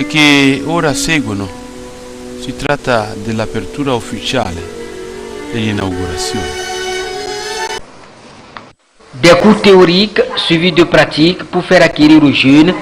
che ora seguono. Si tratta dell'apertura ufficiale dell'inaugurazione. Des cours théoriques suivis de pratiques pour faire acquérir aux jeunes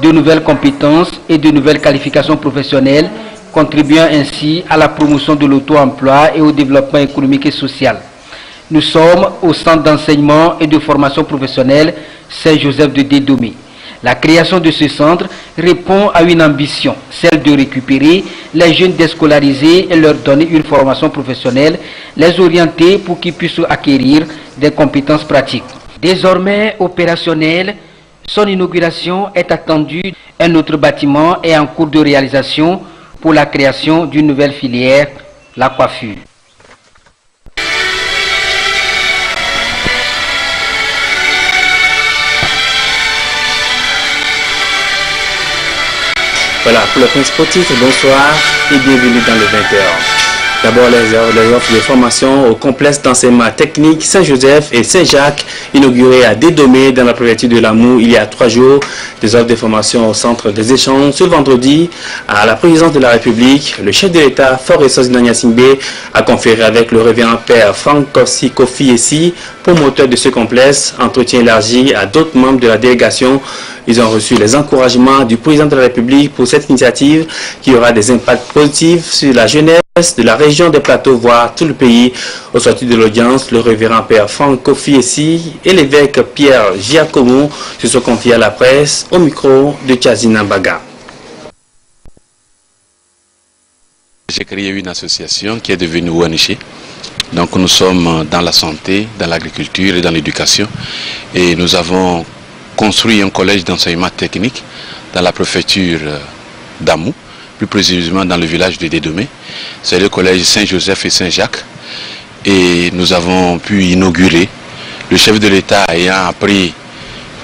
de nouvelles compétences et de nouvelles qualifications professionnelles, contribuant ainsi à la promotion de l'auto-emploi et au développement économique et social. Nous sommes au centre d'enseignement et de formation professionnelle Saint-Joseph de Dédomé. La création de ce centre répond à une ambition, celle de récupérer les jeunes déscolarisés et leur donner une formation professionnelle, les orienter pour qu'ils puissent acquérir des compétences pratiques. Désormais opérationnel, son inauguration est attendue. Un autre bâtiment est en cours de réalisation pour la création d'une nouvelle filière, la coiffure. Voilà, pour le principal titre, bonsoir et bienvenue dans le 20h. D'abord, les offres de formation au complexe d'enseignement technique Saint-Joseph et Saint-Jacques, inauguré à Dédomé dans la préfecture de Lamou il y a 3 jours. Des offres de formation au centre des échanges. Ce vendredi, à la présidence de la République, le chef de l'État, Forest Zinania Singbe, a conféré avec le révérend père Franck Kofi Essi, promoteur de ce complexe, entretien élargi à d'autres membres de la délégation. Ils ont reçu les encouragements du président de la République pour cette initiative qui aura des impacts positifs sur la jeunesse de la région des Plateaux, voire tout le pays. Au sortir de l'audience, le révérend père Franck Kofi Essi et l'évêque Pierre Giacomo se sont confiés à la presse au micro de Tchazina Baga. J'ai créé une association qui est devenue ONG. Donc nous sommes dans la santé, dans l'agriculture et dans l'éducation. Et nous avons construit un collège d'enseignement technique dans la préfecture d'Amou, plus précisément dans le village de Dédomé. C'est le collège Saint-Joseph et Saint-Jacques. Et nous avons pu inaugurer. Le chef de l'État ayant appris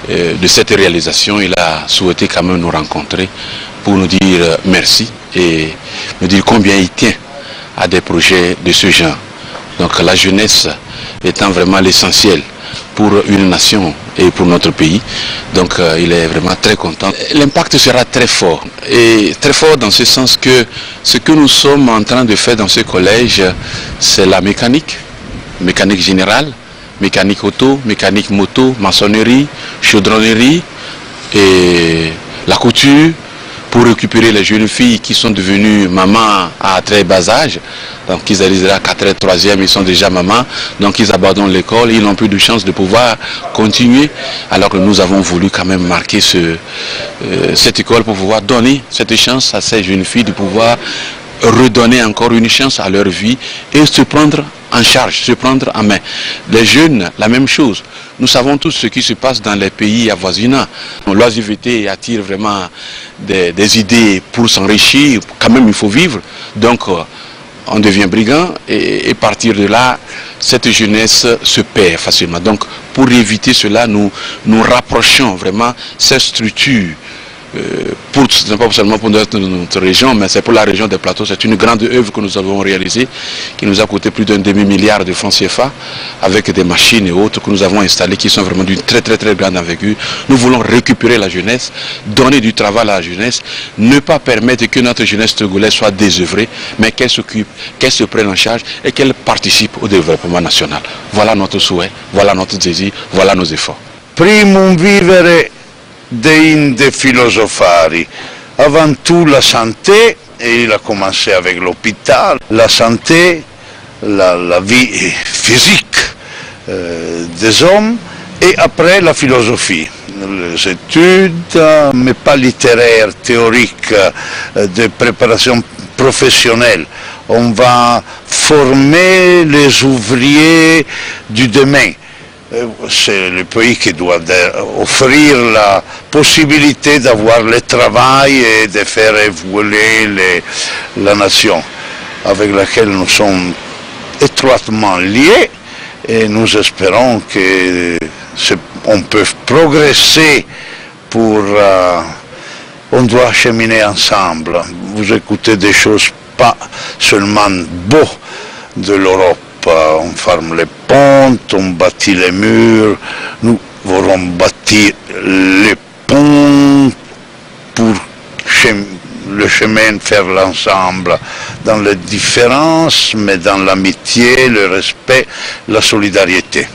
de cette réalisation, il a souhaité quand même nous rencontrer pour nous dire merci et nous dire combien il tient à des projets de ce genre. Donc la jeunesse étant vraiment l'essentiel pour une nation et pour notre pays. Donc il est vraiment très content. L'impact sera très fort. Et très fort dans ce sens que ce que nous sommes en train de faire dans ce collège, c'est la mécanique générale, mécanique auto, mécanique moto, maçonnerie, chaudronnerie et la couture, pour récupérer les jeunes filles qui sont devenues mamans à très bas âge. Donc ils arrivent à 4e, 3e, ils sont déjà mamans, donc ils abandonnent l'école, ils n'ont plus de chance de pouvoir continuer, alors que nous avons voulu quand même marquer cette école pour pouvoir donner cette chance à ces jeunes filles de pouvoir redonner encore une chance à leur vie et se prendre en charge, se prendre en main. Les jeunes, la même chose. Nous savons tous ce qui se passe dans les pays avoisinants. L'oisiveté attire vraiment des idées pour s'enrichir. Quand même, il faut vivre. Donc, on devient brigand et partir de là, cette jeunesse se perd facilement. Donc, pour éviter cela, nous rapprochons vraiment ces structures. Ce n'est pas seulement pour notre région, mais c'est pour la région des Plateaux. C'est une grande œuvre que nous avons réalisée, qui nous a coûté plus d'un demi-milliard de francs CFA, avec des machines et autres que nous avons installées, qui sont vraiment d'une très grande envergure. Nous voulons récupérer la jeunesse, donner du travail à la jeunesse, ne pas permettre que notre jeunesse togolaise soit désœuvrée, mais qu'elle s'occupe, qu'elle se prenne en charge et qu'elle participe au développement national. Voilà notre souhait, voilà notre désir, voilà nos efforts. Primum vivere de philosophari. Avant tout la santé, et il a commencé avec l'hôpital, la santé, la vie physique des hommes, et après la philosophie. Les études, mais pas littéraires, théoriques, de préparation professionnelle. On va former les ouvriers du demain. C'est le pays qui doit offrir la possibilité d'avoir le travail et de faire évoluer la nation avec laquelle nous sommes étroitement liés, et nous espérons qu'on peut progresser on doit cheminer ensemble. Vous écoutez des choses pas seulement beaux de l'Europe. On ferme les ponts, on bâtit les murs, nous voulons bâtir les ponts pour le chemin vers l'ensemble, dans les différences, mais dans l'amitié, le respect, la solidarité.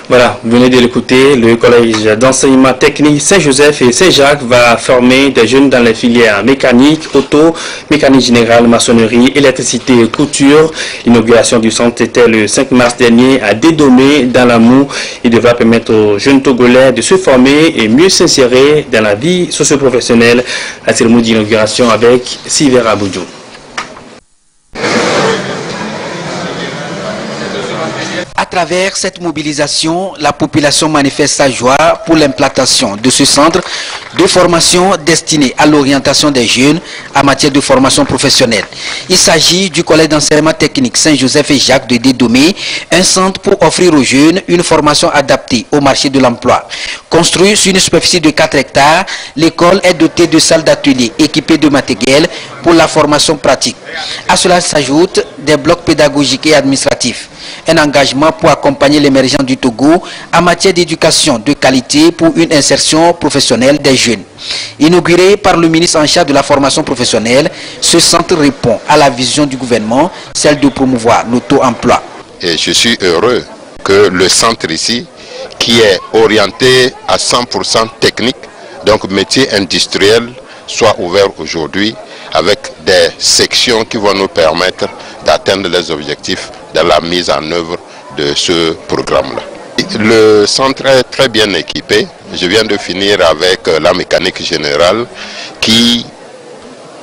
Voilà, vous venez de l'écouter, le collège d'enseignement technique Saint-Joseph et Saint-Jacques va former des jeunes dans les filières mécanique, auto, mécanique générale, maçonnerie, électricité et couture. L'inauguration du centre était le 5 mars dernier à Dédomé dans la Moue. Il devra permettre aux jeunes Togolais de se former et mieux s'insérer dans la vie socio-professionnelle. La cérémonie d'inauguration avec Sivera Boudjou. À travers cette mobilisation, la population manifeste sa joie pour l'implantation de ce centre de formation destiné à l'orientation des jeunes en matière de formation professionnelle. Il s'agit du collège d'enseignement technique Saint-Joseph et Jacques de Dédomé, un centre pour offrir aux jeunes une formation adaptée au marché de l'emploi. Construit sur une superficie de 4 hectares, l'école est dotée de salles d'atelier équipées de matériel pour la formation pratique. À cela s'ajoutent des blocs pédagogiques et administratifs. Un engagement pour accompagner l'émergence du Togo en matière d'éducation de qualité pour une insertion professionnelle des jeunes. Inauguré par le ministre en charge de la formation professionnelle, ce centre répond à la vision du gouvernement, celle de promouvoir l'auto-emploi. Et je suis heureux que le centre ici, qui est orienté à 100% technique, donc métier industriel, soit ouvert aujourd'hui avec des sections qui vont nous permettre d'atteindre les objectifs de la mise en œuvre de ce programme-là. Le centre est très bien équipé. Je viens de finir avec la mécanique générale qui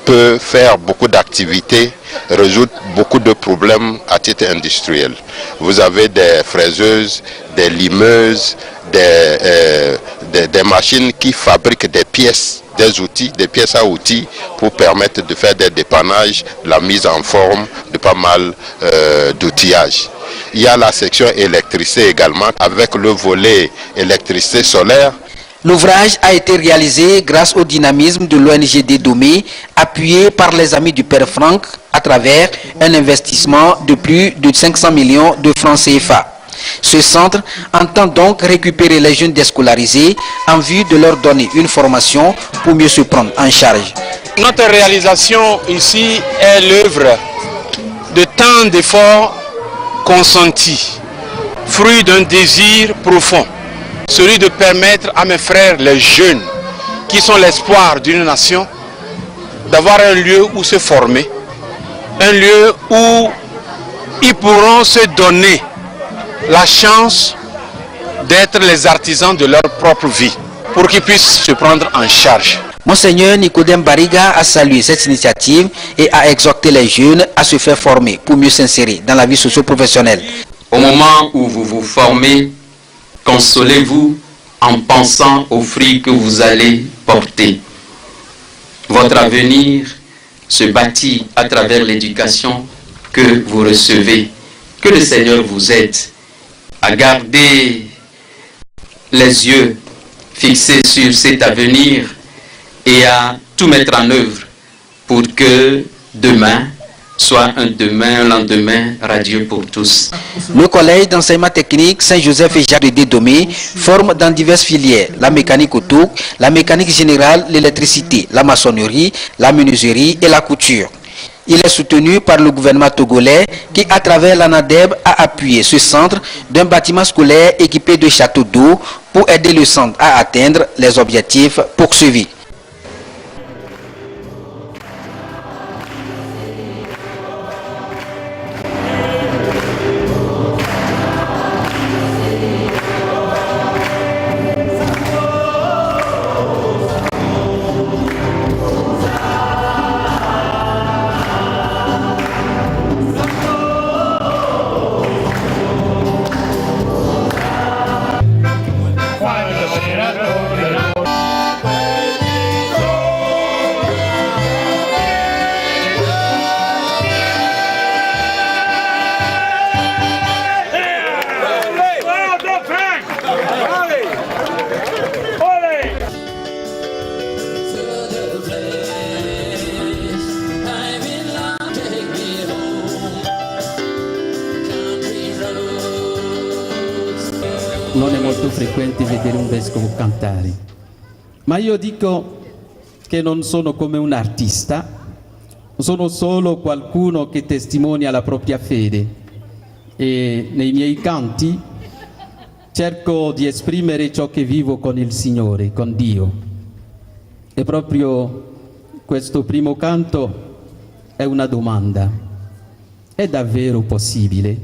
peut faire beaucoup d'activités, résoudre beaucoup de problèmes à titre industriel. Vous avez des fraiseuses, des limeuses, des machines qui fabriquent des pièces, des outils, des pièces à outils pour permettre de faire des dépannages, la mise en forme de pas mal d'outillages. Il y a la section électricité également avec le volet électricité solaire. L'ouvrage a été réalisé grâce au dynamisme de l'ONG Dédomé, appuyé par les amis du Père Franck à travers un investissement de plus de 500 millions de francs CFA. Ce centre entend donc récupérer les jeunes déscolarisés en vue de leur donner une formation pour mieux se prendre en charge. Notre réalisation ici est l'œuvre de tant d'efforts consentis, fruit d'un désir profond, celui de permettre à mes frères les jeunes, qui sont l'espoir d'une nation, d'avoir un lieu où se former, un lieu où ils pourront se donner la chance d'être les artisans de leur propre vie, pour qu'ils puissent se prendre en charge. Monseigneur Nicodème Bariga a salué cette initiative et a exhorté les jeunes à se faire former pour mieux s'insérer dans la vie socio-professionnelle. Au moment où vous vous formez, consolez-vous en pensant aux fruits que vous allez porter. Votre avenir se bâtit à travers l'éducation que vous recevez. Que le Seigneur vous aide à garder les yeux fixés sur cet avenir et à tout mettre en œuvre pour que demain soit un lendemain radieux pour tous. Le collège d'enseignement technique Saint-Joseph et Jacques de Dédomé forme dans diverses filières, la mécanique auto, la mécanique générale, l'électricité, la maçonnerie, la menuiserie et la couture. Il est soutenu par le gouvernement togolais qui, à travers l'ANADEB, a appuyé ce centre d'un bâtiment scolaire équipé de châteaux d'eau pour aider le centre à atteindre les objectifs poursuivis. non è molto frequente vedere un vescovo cantare, ma io dico che non sono come un artista, sono solo qualcuno che testimonia la propria fede e nei miei canti cerco di esprimere ciò che vivo con il Signore, con Dio. E proprio questo primo canto è una domanda: è davvero possibile?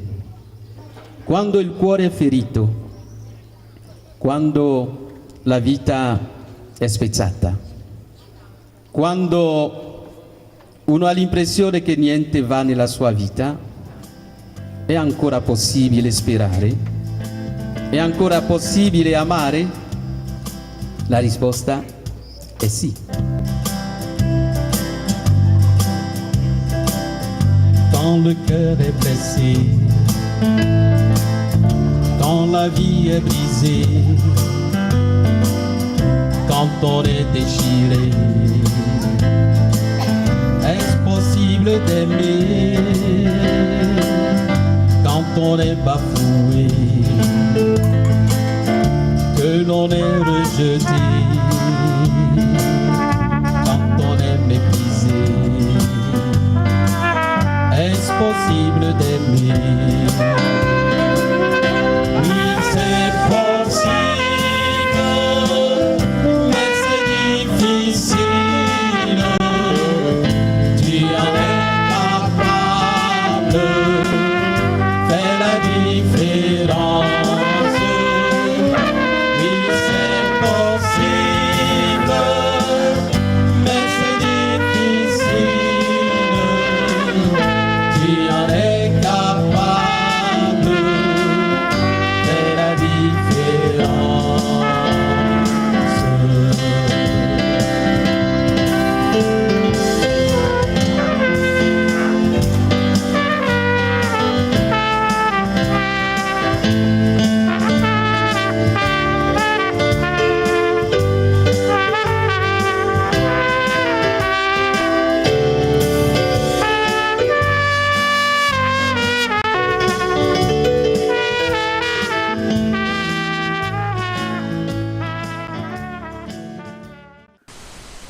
Quando il cuore è ferito, quando la vita è spezzata, quando uno ha l'impressione che niente va nella sua vita, è ancora possibile sperare? È ancora possibile amare? La risposta è sì. Quand le cœur est blessé, quand la vie est brisée, quand on est déchiré, est-ce possible d'aimer? Quand on est bafoué, que l'on est rejeté, quand on est méprisé, est-ce possible d'aimer? Oui, c'est possible, mais c'est difficile. Tu en es capable, fais la différence. Oui, c'est possible, mais c'est difficile. Tu en es capable, fais la différence.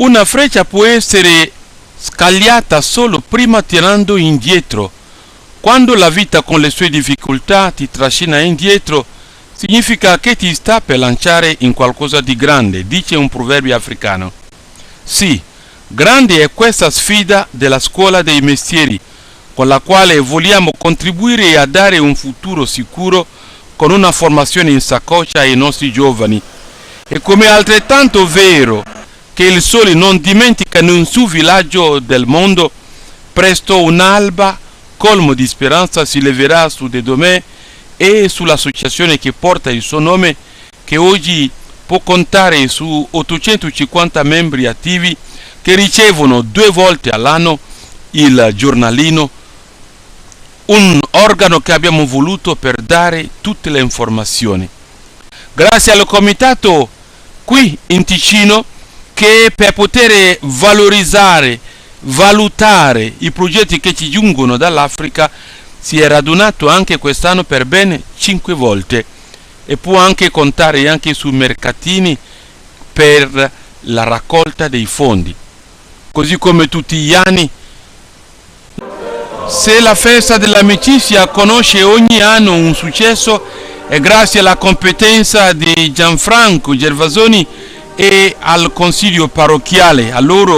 Una freccia può essere scagliata solo prima tirando indietro. Quando la vita con le sue difficoltà ti trascina indietro, significa che ti sta per lanciare in qualcosa di grande, dice un proverbio africano. Sì, grande è questa sfida della scuola dei mestieri, con la quale vogliamo contribuire a dare un futuro sicuro con una formazione in saccoccia ai nostri giovani. E come è altrettanto vero che il sole non dimentica nessun villaggio del mondo, presto un'alba colmo di speranza si leverà su De Domè e sull'associazione che porta il suo nome, che oggi può contare su 850 membri attivi che ricevono 2 volte all'anno il giornalino, un organo che abbiamo voluto per dare tutte le informazioni. Grazie al comitato qui in Ticino, che per poter valorizzare, valutare i progetti che ci giungono dall'Africa si è radunato anche quest'anno per ben 5 volte e può anche contare anche sui mercatini per la raccolta dei fondi. Così come tutti gli anni, se la festa dell'amicizia conosce ogni anno un successo, è grazie alla competenza di Gianfranco Gervasoni e al consiglio parrocchiale. A loro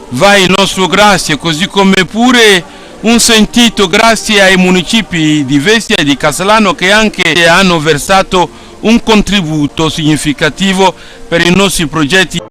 va il nostro grazie, così come pure un sentito grazie ai municipi di Vestia e di Casalano, che anche hanno versato un contributo significativo per i nostri progetti.